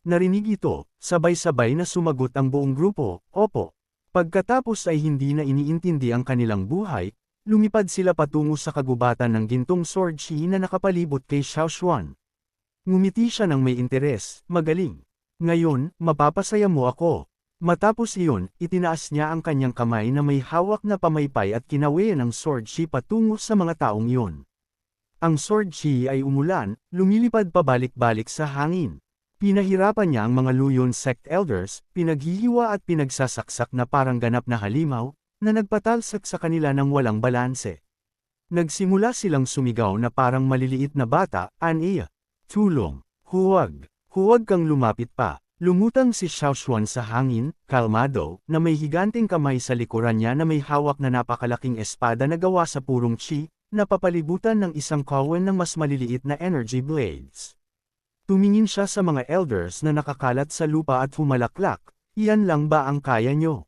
Narinig ito, sabay-sabay na sumagot ang buong grupo, opo. Pagkatapos ay hindi na iniintindi ang kanilang buhay, lumipad sila patungo sa kagubatan ng gintong sword chi na nakapalibot kay Xiao Xuan. Ngumiti siya ng may interes, magaling. Ngayon, mapapasaya mo ako. Matapos iyon, itinaas niya ang kanyang kamay na may hawak na pamaypay at kinawayan ng sword chi patungo sa mga taong iyon. Ang sword chi ay umulan, lumilipad pabalik-balik sa hangin. Pinahirapan niya ang mga Luyon sect elders, pinaghihiwa at pinagsasaksak na parang ganap na halimaw, na nagpatalsak sa kanila ng walang balanse. Nagsimula silang sumigaw na parang maliliit na bata, Aniya. Tulong. Huwag. Huwag kang lumapit pa. Lumutang si Xiao Xuan sa hangin, kalmado, na may higanteng kamay sa likuran niya na may hawak na napakalaking espada na gawa sa purong chi, na papalibutan ng isang kawan ng mas maliliit na energy blades. Tumingin siya sa mga elders na nakakalat sa lupa at humalaklak, iyan lang ba ang kaya nyo?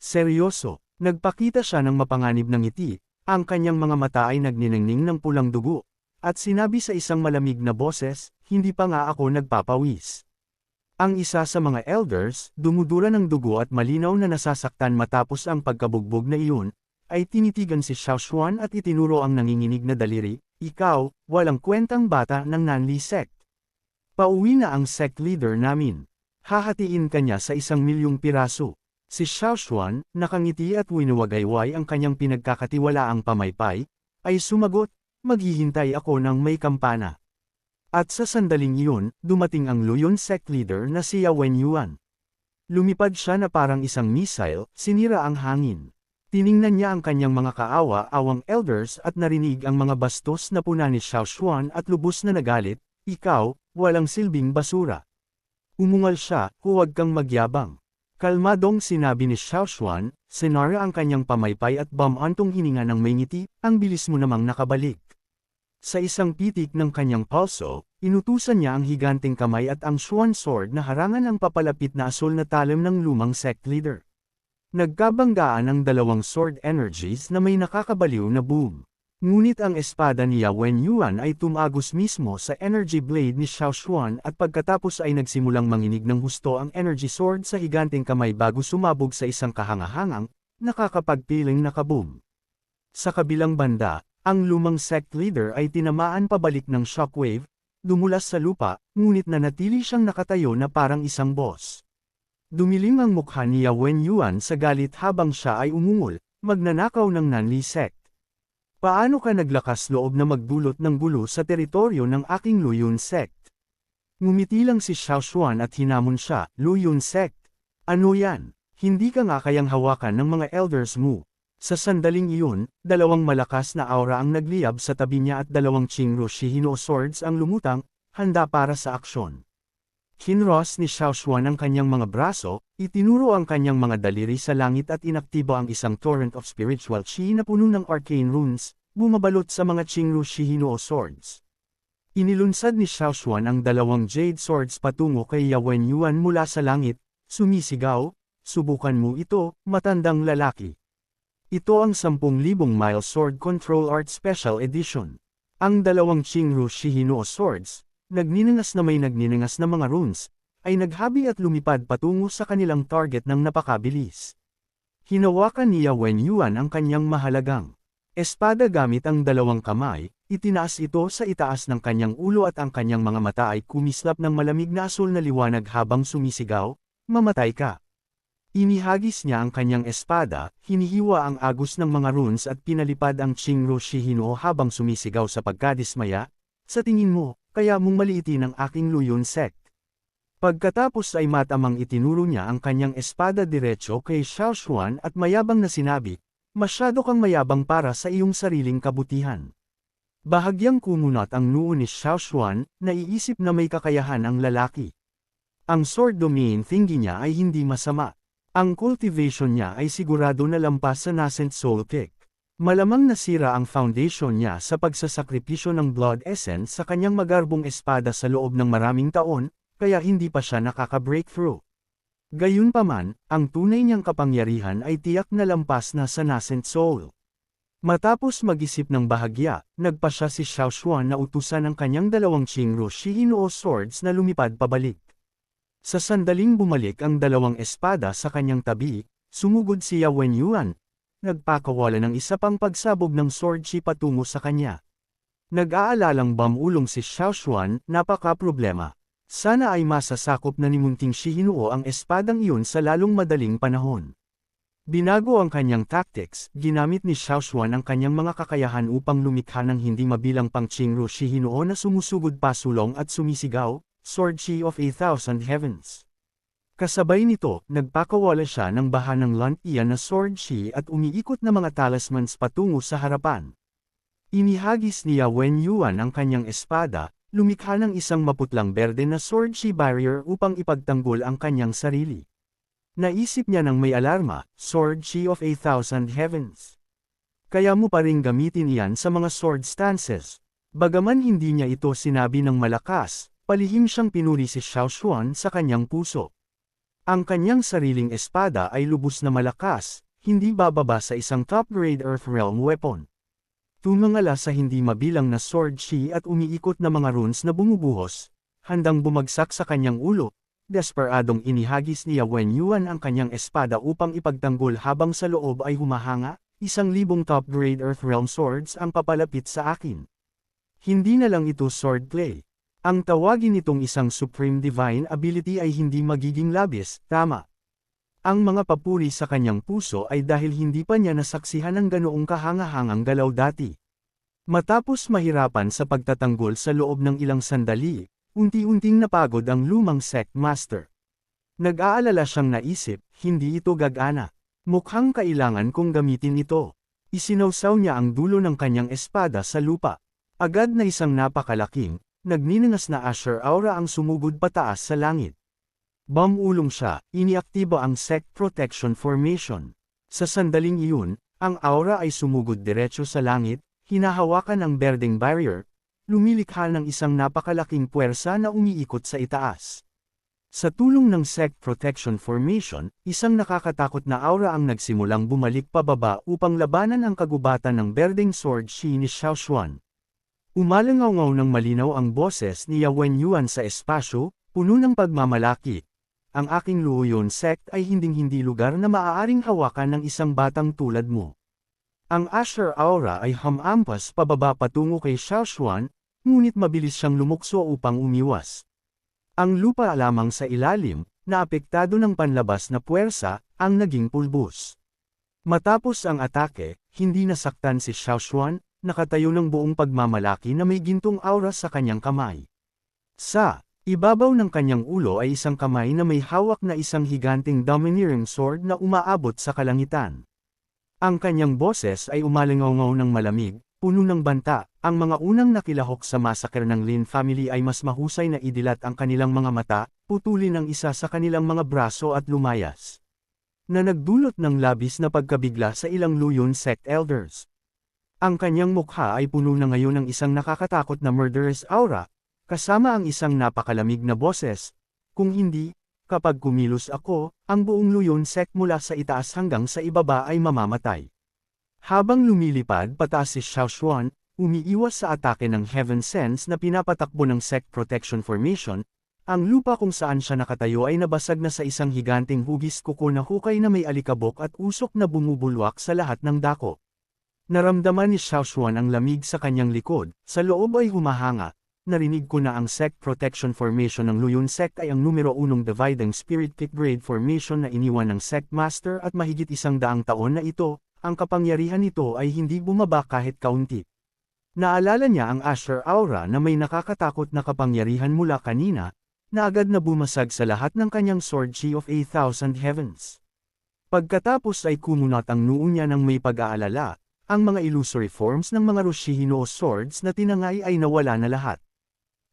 Seryoso, nagpakita siya ng mapanganib ng ngiti, ang kanyang mga mata ay nagniningning ng pulang dugo, at sinabi sa isang malamig na boses, hindi pa nga ako nagpapawis. Ang isa sa mga elders, dumudura ng dugo at malinaw na nasasaktan matapos ang pagkabugbog na iyon, ay tinitigan si Xiao Xuan at itinuro ang nanginginig na daliri, ikaw, walang kwentang bata ng Nanli sect. Pauwi na ang sect leader namin. Hahatiin ka niya sa 1,000,000 piraso. Si Xiao Xuan, nakangiti at winuwagayway ang kanyang pinagkakatiwalaang pamaypay, ay sumagot, maghihintay ako ng may kampana. At sa sandaling iyon, dumating ang Luyon sect leader na si Wen Yuan. Lumipad siya na parang isang missile, sinira ang hangin. Tiningnan niya ang kanyang mga kaawa-awang elders at narinig ang mga bastos na puna ni Xiao Xuan at lubos na nagalit, ikaw, walang silbing basura. Umungal siya, huwag kang magyabang. Kalmadong sinabi ni Xiao Xuan, sinara ang kanyang pamaypay at bamantong hininga ng may ngiti, ang bilis mo namang nakabalik. Sa isang pitik ng kanyang pulso, inutusan niya ang higanteng kamay at ang Xuan sword na harangan ang papalapit na asul na talim ng lumang sect leader. Nagkabanggaan ang dalawang sword energies na may nakakabaliw na boom. Ngunit ang espada ni Wen Yuan ay tumagos mismo sa energy blade ni Xiao Xuan at pagkatapos ay nagsimulang manginig ng husto ang energy sword sa higanteng kamay bago sumabog sa isang kahangahangang, nakakapagpiling na kaboom. Sa kabilang banda, ang lumang sect leader ay tinamaan pabalik ng shockwave, dumulas sa lupa, ngunit nanatili siyang nakatayo na parang isang boss. Dumilim ang mukha ni Wen Yuan sa galit habang siya ay umungol, magnanakaw ng Nanli sect. Paano ka naglakas loob na magdulot ng gulo sa teritoryo ng aking Luyon sect? Ngumiti lang si Xiao Xuan at hinamon siya, Luyon sect. Ano yan? Hindi ka nga kayang hawakan ng mga elders mo. Sa sandaling iyon, dalawang malakas na aura ang nagliyab sa tabi niya at dalawang Qingru Shihino swords ang lumutang, handa para sa aksyon. Kinross ni Xiao Xuan ang kanyang mga braso, itinuro ang kanyang mga daliri sa langit at inaktibo ang isang torrent of spiritual chi na puno ng arcane runes, bumabalot sa mga Qingru Shihino swords. Inilunsad ni Xiao Xuan ang dalawang jade swords patungo kay Wen Yuan mula sa langit, sumisigaw, subukan mo ito, matandang lalaki. Ito ang 10,000 mile sword control art special edition. Ang dalawang Qingru Shihino swords, nagniningas na may nagniningas na mga runes, ay naghabi at lumipad patungo sa kanilang target ng napakabilis. Hinawakan ni Wen Yuan ang kanyang mahalagang espada gamit ang dalawang kamay, itinaas ito sa itaas ng kanyang ulo at ang kanyang mga mata ay kumislap ng malamig na asul na liwanag habang sumisigaw, mamatay ka. Inihagis niya ang kanyang espada, hinihiwa ang agos ng mga runes at pinalipad ang Qingru Shihino habang sumisigaw sa pagkadismaya, sa tingin mo, kaya mong maliitin ang aking Luyon sect. Pagkatapos ay matamang itinuro niya ang kanyang espada diretso kay Xiao Xuan at mayabang na sinabi, masyado kang mayabang para sa iyong sariling kabutihan. Bahagyang kumunat ang noo ni Xiao Xuan, naiisip na may kakayahan ang lalaki. Ang sword domain thingy niya ay hindi masama. Ang cultivation niya ay sigurado na lampas sa nascent soul kick. Malamang nasira ang foundation niya sa pagsasakripisyo ng blood essence sa kanyang magarbong espada sa loob ng maraming taon, kaya hindi pa siya nakaka-breakthrough. Gayunpaman, ang tunay niyang kapangyarihan ay tiyak na lampas na sa nascent soul. Matapos mag-isip ng bahagya, nagpa siya si Xiao Xuan na utusan ang kanyang dalawang Qingru Shihino swords na lumipad pabalik. Sa sandaling bumalik ang dalawang espada sa kanyang tabi, sumugod siya Wenyuan. Nagpakawala ng isa pang pagsabog ng sword chi patungo sa kanya. Nag-aalalang bamulong si Xiaoshuan, napaka-problema. Sana ay masasakop na ni Munting Shihinuo ang espadang iyon sa lalong madaling panahon. Binago ang kanyang tactics, ginamit ni Xiaoshuan ang kanyang mga kakayahan upang lumikha ng hindi mabilang pang Qingru Shihinuo na sumusugod pasulong at sumisigaw, Sword Chi of 8,000 Heavens. Kasabay nito, nagpakawala siya ng baha ng Lantian na Sword Chi at umiikot na mga talismans patungo sa harapan. Inihagis niya Wenyuan ang kanyang espada, lumikha ng isang maputlang berde na Sword Chi barrier upang ipagtanggol ang kanyang sarili. Naisip niya nang may alarma, Sword Chi of 8,000 Heavens. Kaya mo pa ring gamitin iyan sa mga sword stances. Bagaman hindi niya ito sinabi ng malakas, palihim siyang pinuri si Xiaoshuan sa kanyang puso. Ang kanyang sariling espada ay lubos na malakas, hindi bababa sa isang top-grade Earthrealm weapon. Tumangala sa hindi mabilang na sword chi at umiikot na mga runes na bumubuhos, handang bumagsak sa kanyang ulo. Desperadong inihagis niya Wenyuan ang kanyang espada upang ipagtanggol habang sa loob ay humahanga, 1,000 top-grade Earthrealm swords ang papalapit sa akin. Hindi na lang ito swordplay. Ang tawagin nitong isang Supreme Divine Ability ay hindi magiging labis, tama. Ang mga papuri sa kanyang puso ay dahil hindi pa niya nasaksihan ang ganoong kahangahangang galaw dati. Matapos mahirapan sa pagtatanggol sa loob ng ilang sandali, unti-unting napagod ang lumang sect master. Nag-aalala siyang naisip, hindi ito gagana. Mukhang kailangan kong gamitin ito. Isinawsaw niya ang dulo ng kanyang espada sa lupa. Agad na isang napakalaking, nagniningas na Asher Aura ang sumugod pataas sa langit. Bamulong siya, iniaktibo ang Sect Protection Formation. Sa sandaling iyon, ang aura ay sumugod diretso sa langit, hinahawakan ang berdeng barrier, lumilikha ng isang napakalaking puwersa na umiikot sa itaas. Sa tulong ng Sect Protection Formation, isang nakakatakot na aura ang nagsimulang bumalik pababa upang labanan ang kagubatan ng berdeng sword chi ni Xiaoshuan. Umalangaw ng malinaw ang boses ni Wenyuan sa espasyo, puno ng pagmamalaki. Ang aking Luoyuan sect ay hinding-hindi lugar na maaaring hawakan ng isang batang tulad mo. Ang Asher Aura ay hamampas pababa patungo kay Xiaoshuan, ngunit mabilis siyang lumukso upang umiwas. Ang lupa lamang sa ilalim, na apektado ng panlabas na puwersa, ang naging pulbos. Matapos ang atake, hindi nasaktan si Xiaoshuan, nakatayo ng buong pagmamalaki na may gintong aura sa kanyang kamay. Sa ibabaw ng kanyang ulo ay isang kamay na may hawak na isang higanting domineering sword na umaabot sa kalangitan. Ang kanyang boses ay umalingaw ng malamig, puno ng banta. Ang mga unang nakilahok sa massacre ng Lin family ay mas mahusay na idilat ang kanilang mga mata, putulin ang isa sa kanilang mga braso at lumayas. Na nagdulot ng labis na pagkabigla sa ilang Luoyuan sect elders. Ang kanyang mukha ay puno na ngayon ng isang nakakatakot na murderous aura, kasama ang isang napakalamig na boses. Kung hindi, kapag kumilos ako, ang buong Luoyuan sect mula sa itaas hanggang sa ibaba ay mamamatay. Habang lumilipad pataas si Xiaoshuan, umiiwas sa atake ng Heaven Sense na pinapatakbo ng Sect Protection Formation, ang lupa kung saan siya nakatayo ay nabasag na sa isang higanting hugis kuko na hukay na may alikabok at usok na bumubulwak sa lahat ng dako. Naramdaman ni Xiaoshuan ang lamig sa kanyang likod, sa loob ay humahanga. Narinig ko na ang Sect Protection Formation ng Luoyuan Sect ay ang numero 1 Dividing Spirit Pick Grade Formation na iniwan ng Sect Master at mahigit 100 taon na ito, ang kapangyarihan nito ay hindi bumaba kahit kaunti. Naalala niya ang Asher Aura na may nakakatakot na kapangyarihan mula kanina, na agad na bumasag sa lahat ng kanyang Sword Chi of 8,000 Heavens. Pagkatapos ay kumunat ang noo niya ng may pag-aalala, ang mga illusory forms ng mga Roshihinoo swords na tinangay ay nawala na lahat.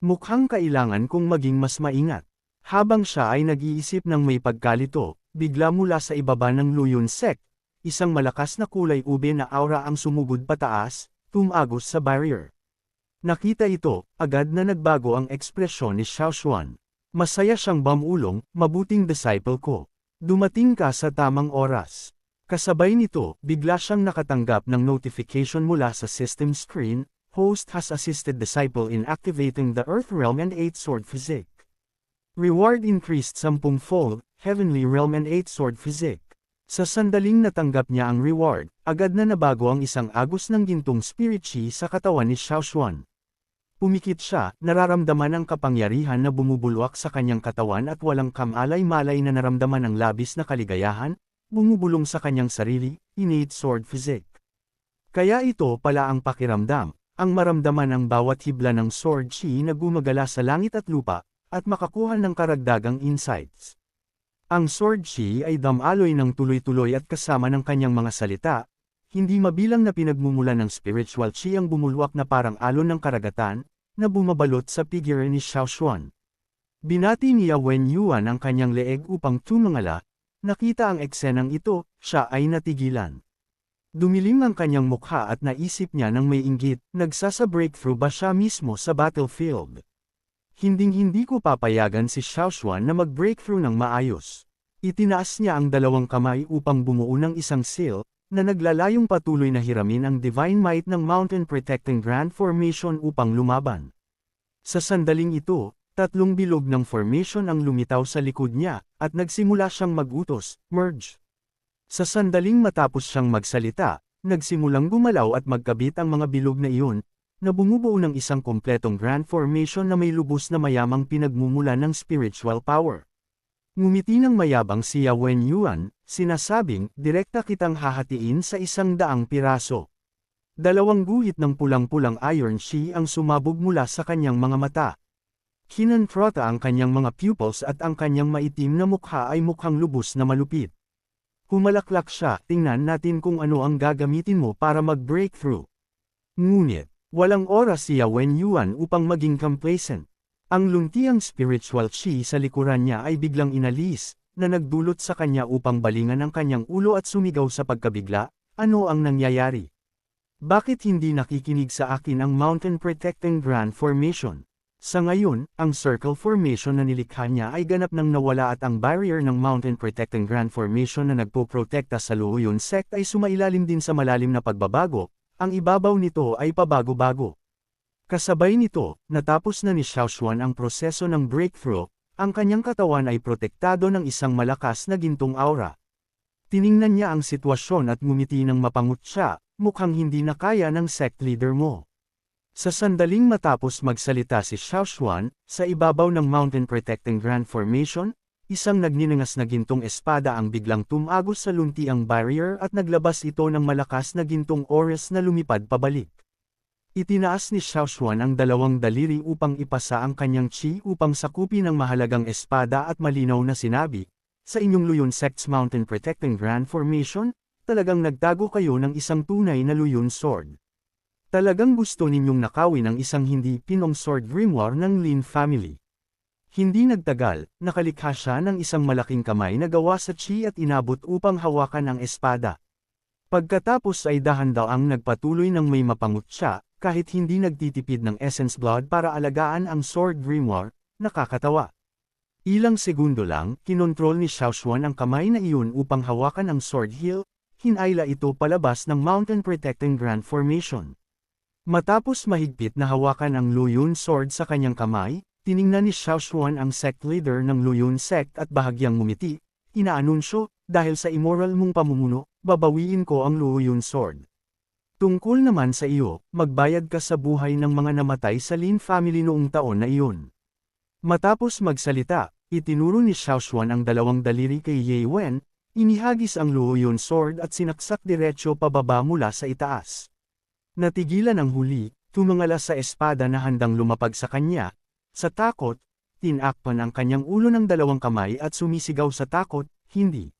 Mukhang kailangan kong maging mas maingat. Habang siya ay nag-iisip ng may pagkalito, bigla mula sa ibaba ng Luoyuan Sect, isang malakas na kulay ube na aura ang sumugod pataas, tumagos sa barrier. Nakita ito, agad na nagbago ang ekspresyon ni Xiaoshuan. Masaya siyang bamulong, mabuting disciple ko. Dumating ka sa tamang oras. Kasabay nito, bigla siyang nakatanggap ng notification mula sa system screen, host has assisted disciple in activating the Earth Realm and 8 Sword Physique. Reward increased 10-fold, Heavenly Realm and 8 Sword Physique. Sa sandaling natanggap niya ang reward, agad na nabago ang isang agos ng gintong spirit chi sa katawan ni Xiaoshuan. Pumikit siya, nararamdaman ang kapangyarihan na bumubulwak sa kanyang katawan at walang kamalay-malay na naramdaman ang labis na kaligayahan, bumubulong sa kanyang sarili, innate sword physique. Kaya ito pala ang pakiramdam, ang maramdaman ang bawat hibla ng sword chi na gumagala sa langit at lupa, at makakuha ng karagdagang insights. Ang sword chi ay damaloy ng tuloy-tuloy at kasama ng kanyang mga salita, hindi mabilang na pinagmumulan ng spiritual chi ang bumulwak na parang alon ng karagatan, na bumabalot sa figure ni Xiaoshuan. Binati ni Wen Yuan ang kanyang leeg upang tumangala, nakita ang eksenang ito, siya ay natigilan. Dumilim ang kanyang mukha at naisip niya ng may inggit, nagsasa-breakthrough ba siya mismo sa battlefield? Hinding-hindi ko papayagan si Xiaoshuan na mag-breakthrough ng maayos. Itinaas niya ang dalawang kamay upang bumuo ng isang seal, na naglalayong patuloy na hiramin ang divine might ng Mountain Protecting Grand Formation upang lumaban. Sa sandaling ito, 3 bilog ng formation ang lumitaw sa likod niya, at nagsimula siyang mag-utos, merge. Sa sandaling matapos siyang magsalita, nagsimulang gumalaw at magkabit ang mga bilog na iyon, na bumubuo ng isang kompletong grand formation na may lubos na mayamang pinagmumula ng spiritual power. Ngumiti ng mayabang si Wen Yuan, sinasabing, direkta kitang hahatiin sa 100 piraso. 2 guhit ng pulang-pulang iron chi ang sumabog mula sa kanyang mga mata. Kinontrata ang kanyang mga pupils at ang kanyang maitim na mukha ay mukhang lubos na malupit. Humalaklak siya, tingnan natin kung ano ang gagamitin mo para mag-breakthrough. Ngunit, walang oras si Wen Yuan upang maging complacent. Ang luntiang spiritual chi sa likuran niya ay biglang inalis, na nagdulot sa kanya upang balingan ang kanyang ulo at sumigaw sa pagkabigla, ano ang nangyayari? Bakit hindi nakikinig sa akin ang Mountain Protecting Grand Formation? Sa ngayon, ang Circle Formation na nilikha niya ay ganap nang nawala at ang barrier ng Mountain Protecting Grand Formation na nagpoprotekta sa Luoyun Sect ay sumailalim din sa malalim na pagbabago. Ang ibabaw nito ay pabago-bago. Kasabay nito, natapos na ni Xiaoshuan ang proseso ng breakthrough, ang kanyang katawan ay protektado ng isang malakas na gintong aura. Tiningnan niya ang sitwasyon at ngumiti ng mapangut siya, mukhang hindi na kaya ng sect leader mo. Sa sandaling matapos magsalita si Xiaoshuan, sa ibabaw ng Mountain Protecting Grand Formation, isang nagninangas na gintong espada ang biglang tumagos sa luntiang barrier at naglabas ito ng malakas na gintong oras na lumipad pabalik. Itinaas ni Xiaoshuan ang 2 daliri upang ipasa ang kanyang chi upang sakupin ang mahalagang espada at malinaw na sinabi, sa inyong Luoyun Sect's Mountain Protecting Grand Formation, talagang nagtago kayo ng isang tunay na Luoyun sword. Talagang gusto ninyong nakawin ang isang hindi pinong sword grimoire ng Lin family. Hindi nagtagal, nakalikha siya ng isang malaking kamay na gawa sa chi at inabot upang hawakan ang espada. Pagkatapos ay dahan-daang nagpatuloy ng may mapangut siya, kahit hindi nagtitipid ng essence blood para alagaan ang sword grimoire, nakakatawa. Ilang segundo lang, kinontrol ni Xiaoshuan ang kamay na iyon upang hawakan ang sword hilt, hinayla ito palabas ng Mountain Protecting Grand Formation. Matapos mahigpit na hawakan ang Luoyun sword sa kanyang kamay, tiningnan ni Xiaoshuan ang sect leader ng Luoyun Sect at bahagyang ngumiti, inaanunsyo, dahil sa immoral mong pamumuno, babawiin ko ang Luoyun sword. Tungkol naman sa iyo, magbayad ka sa buhay ng mga namatay sa Lin family noong taon na iyon. Matapos magsalita, itinuro ni Xiaoshuan ang 2 daliri kay Ye Wen, inihagis ang Luoyun sword at sinaksak diretsyo pababa mula sa itaas. Natigilan ang huli, tumangala sa espada na handang lumapag sa kanya. Sa takot, tinakpan ang kanyang ulo ng 2 kamay at sumisigaw sa takot, hindi.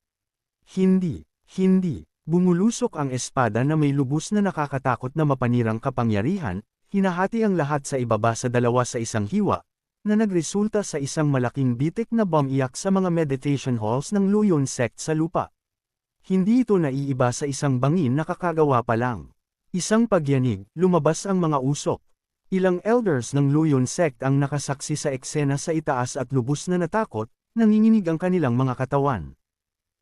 Hindi, hindi. Bumulusok ang espada na may lubos na nakakatakot na mapanirang kapangyarihan, hinahati ang lahat sa ibaba sa 2 sa isang hiwa, na nagresulta sa isang malaking bitik na bumiyak sa mga meditation halls ng Luoyun Sect sa lupa. Hindi ito naiiba sa isang bangin na kakagawa pa lang. Isang pagyanig, lumabas ang mga usok. Ilang elders ng Luoyun Sect ang nakasaksi sa eksena sa itaas at lubos na natakot, nanginginig ang kanilang mga katawan.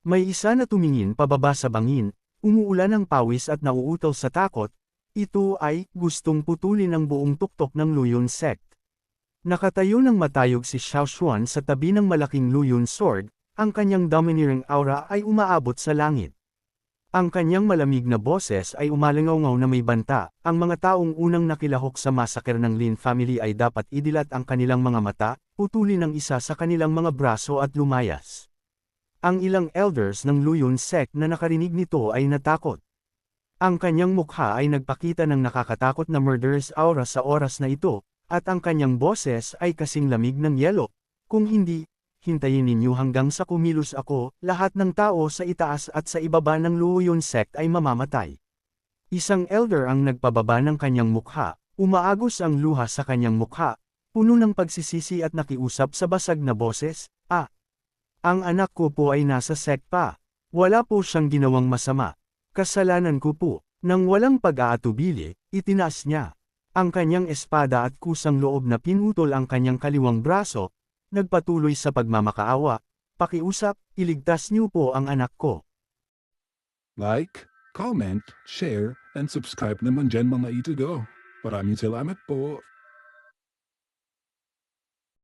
May isa na tumingin pababa sa bangin, umuulan ng pawis at nauutal sa takot, ito ay gustong putulin ang buong tuktok ng Luoyun Sect. Nakatayo ng matayog si Xiao Xuan sa tabi ng malaking Luyun sword, ang kanyang domineering aura ay umaabot sa langit. Ang kanyang malamig na boses ay umalingaw-ngaw na may banta, ang mga taong unang nakilahok sa massacre ng Lin family ay dapat idilat ang kanilang mga mata, putulin ang isa sa kanilang mga braso at lumayas. Ang ilang elders ng Luyun sect na nakarinig nito ay natakot. Ang kanyang mukha ay nagpakita ng nakakatakot na murderous aura sa oras na ito, at ang kanyang boses ay kasing lamig ng yelo. Kung hindi, hintayin ninyo hanggang sa kumilos ako, lahat ng tao sa itaas at sa ibaba ng Luyun sect ay mamamatay. Isang elder ang nagpababa ng kanyang mukha, umaagos ang luha sa kanyang mukha, puno ng pagsisisi at nakiusap sa basag na boses, ang anak ko po ay nasa sect pa. Wala po siyang ginawang masama. Kasalanan ko po. Nang walang pag-aatubili, itinaas niya ang kanyang espada at kusang loob na pinutol ang kanyang kaliwang braso, nagpatuloy sa pagmamakaawa, pakiusap, iligtas niyo po ang anak ko. Like, comment, share, and subscribe naman dyan mga ito go. Maraming salamat po.